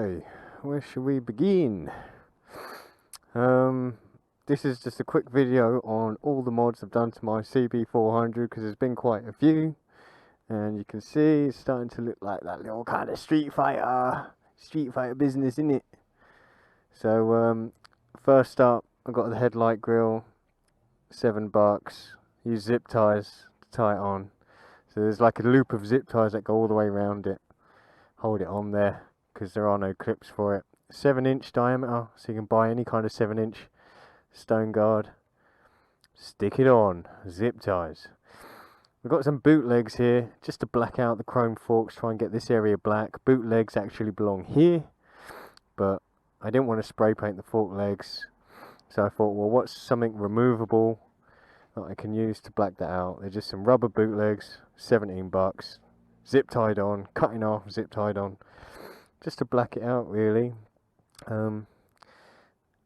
Okay, where should we begin? This is just a quick video on all the mods I've done to my CB400 because there's been quite a few, and you can see it's starting to look like that little kind of Street Fighter business, isn't it? So first up, I got the Headlight Grille, $7. Use zip ties to tie it on. So there's like a loop of zip ties that go all the way around it. Hold it on there because there are no clips for it. 7-inch diameter, so you can buy any kind of 7-inch stone guard. Stick it on, zip ties. We've got some bootlegs here just to black out the chrome forks, try and get this area black. Bootlegs actually belong here, but I didn't want to spray paint the fork legs, so I thought, well, what's something removable that I can use to black that out? They're just some rubber bootlegs, $17, zip tied on, cutting off, zip tied on, just to black it out really. I've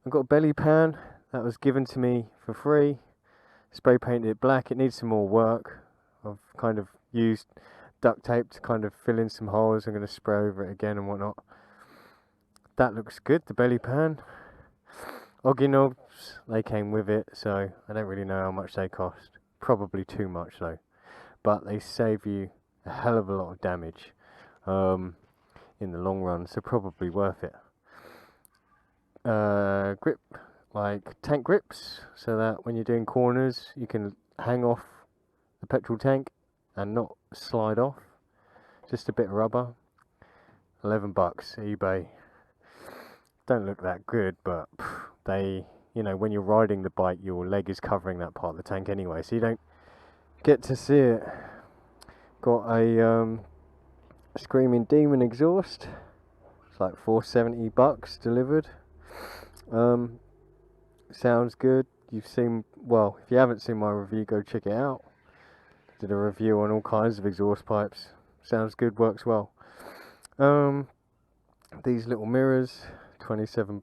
got a belly pan that was given to me for free. Spray painted it black. It needs some more work. I've kind of used duct tape to kind of fill in some holes. I'm going to spray over it again and whatnot. That looks good, the belly pan. Oggy knobs, they came with it, so I don't really know how much they cost. Probably too much though, but they save you a hell of a lot of damage in the long run, so probably worth it. Grip, like tank grips, so that when you're doing corners you can hang off the petrol tank and not slide off. Just a bit of rubber. $11 eBay. Don't look that good, but they, you know, when you're riding the bike your leg is covering that part of the tank anyway, so you don't get to see it. Got a Screaming Demon exhaust. It's like $470 delivered. Sounds good. You've seen, well, if you haven't seen my review, go check it out. Did a review on all kinds of exhaust pipes. Sounds good, works well. These little mirrors, $27,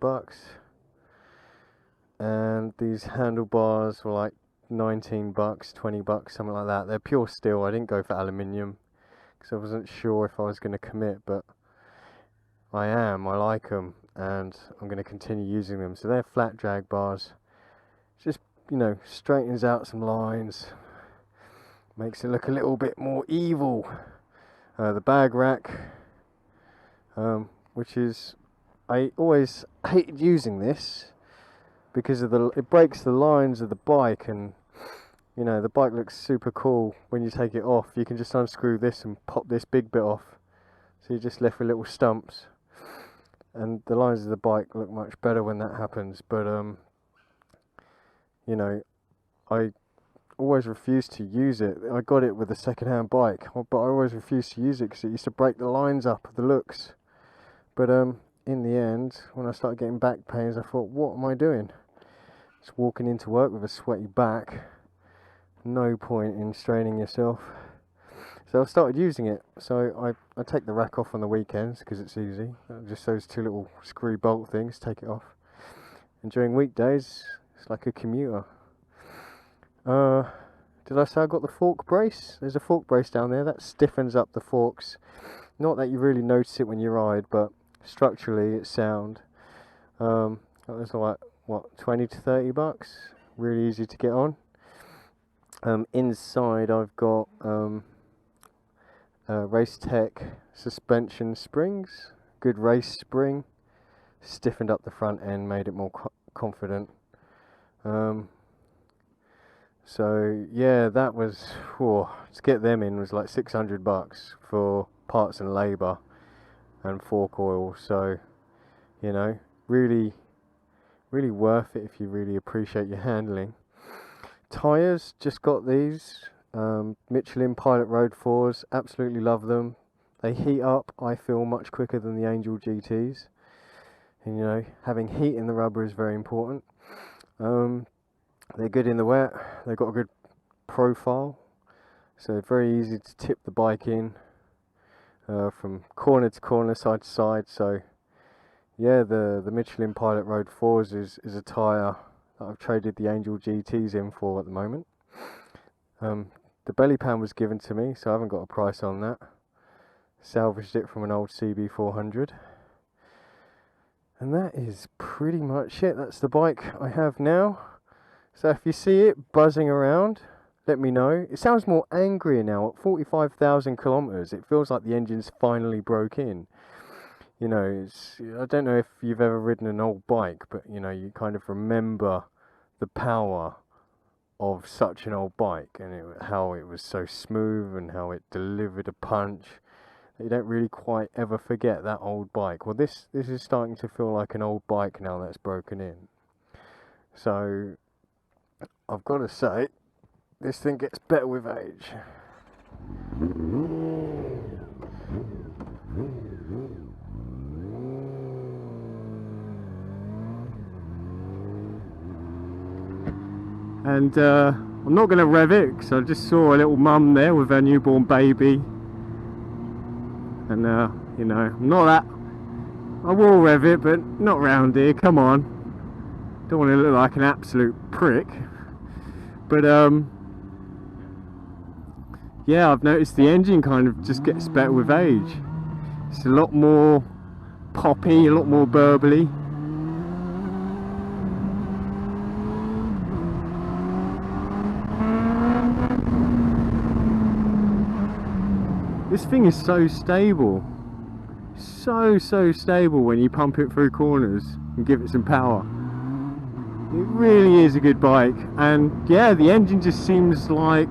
and these handlebars were like $19, $20, something like that. They're pure steel. I didn't go for aluminium because I wasn't sure if I was going to commit, but I like them, and I'm going to continue using them. So they're flat drag bars. Just, you know, straightens out some lines, makes it look a little bit more evil. The bag rack, which is, I always hated using this because of it breaks the lines of the bike, and you know, the bike looks super cool when you take it off. You can just unscrew this and pop this big bit off, so you're just left with little stumps, and the lines of the bike look much better when that happens. But you know, I always refused to use it. I got it with a second-hand bike, but I always refused to use it because it used to break the lines up of the looks. But in the end, when I started getting back pains, I thought, what am I doing? Just walking into work with a sweaty back. No point in straining yourself. So I started using it. So I take the rack off on the weekends because it's easy. Just those two little screw bolt things, take it off. And during weekdays, it's like a commuter. Did I say I got the fork brace? There's a fork brace down there that stiffens up the forks. Not that you really notice it when you ride, but structurally it's sound. That was like, what, $20 to $30? Really easy to get on. Inside I've got Race Tech suspension springs. Good race spring. Stiffened up the front end, made it more confident. So yeah, that was, to get them in was like $600 for parts and labour and fork oil. So, you know, really worth it if you really appreciate your handling. Tyres, just got these Michelin Pilot Road 4s. Absolutely love them. They heat up, I feel, much quicker than the Angel GTs, and you know, having heat in the rubber is very important. They're good in the wet. They've got a good profile, so very easy to tip the bike in from corner to corner, side to side. So yeah, the Michelin Pilot Road 4s is a tyre that I've traded the Angel GTs in for at the moment. The belly pan was given to me, so I haven't got a price on that. Salvaged it from an old CB400. And that is pretty much it. That's the bike I have now. So if you see it buzzing around, let me know. It sounds more angrier now at 45,000 kilometers. It feels like the engine's finally broke in. You know, I don't know if you've ever ridden an old bike, but you know, you kind of remember the power of such an old bike, and how it was so smooth and how it delivered a punch. You don't really quite ever forget that old bike. Well, this is starting to feel like an old bike now that's broken in. So I've got to say, this thing gets better with age. And I'm not going to rev it because I just saw a little mum there with her newborn baby. And you know, I'm not that. I will rev it, but not round here. Come on, don't want to look like an absolute prick. But yeah, I've noticed the engine kind of just gets better with age. It's a lot more poppy, a lot more burbly. This thing is so stable, so stable when you pump it through corners and give it some power. It really is a good bike. And yeah, the engine just seems like,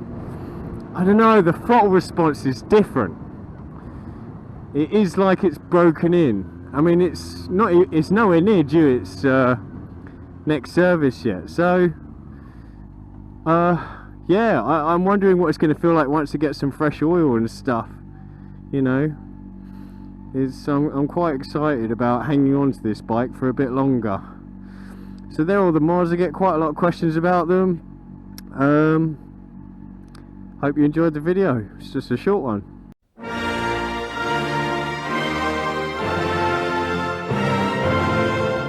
I don't know, the throttle response is different. It is like it's broken in. I mean, it's nowhere near due its next service yet. So yeah, I'm wondering what it's going to feel like once it gets some fresh oil and stuff. You know, I'm quite excited about hanging on to this bike for a bit longer. So there are all the mods. I get quite a lot of questions about them. Hope you enjoyed the video. It's just a short one.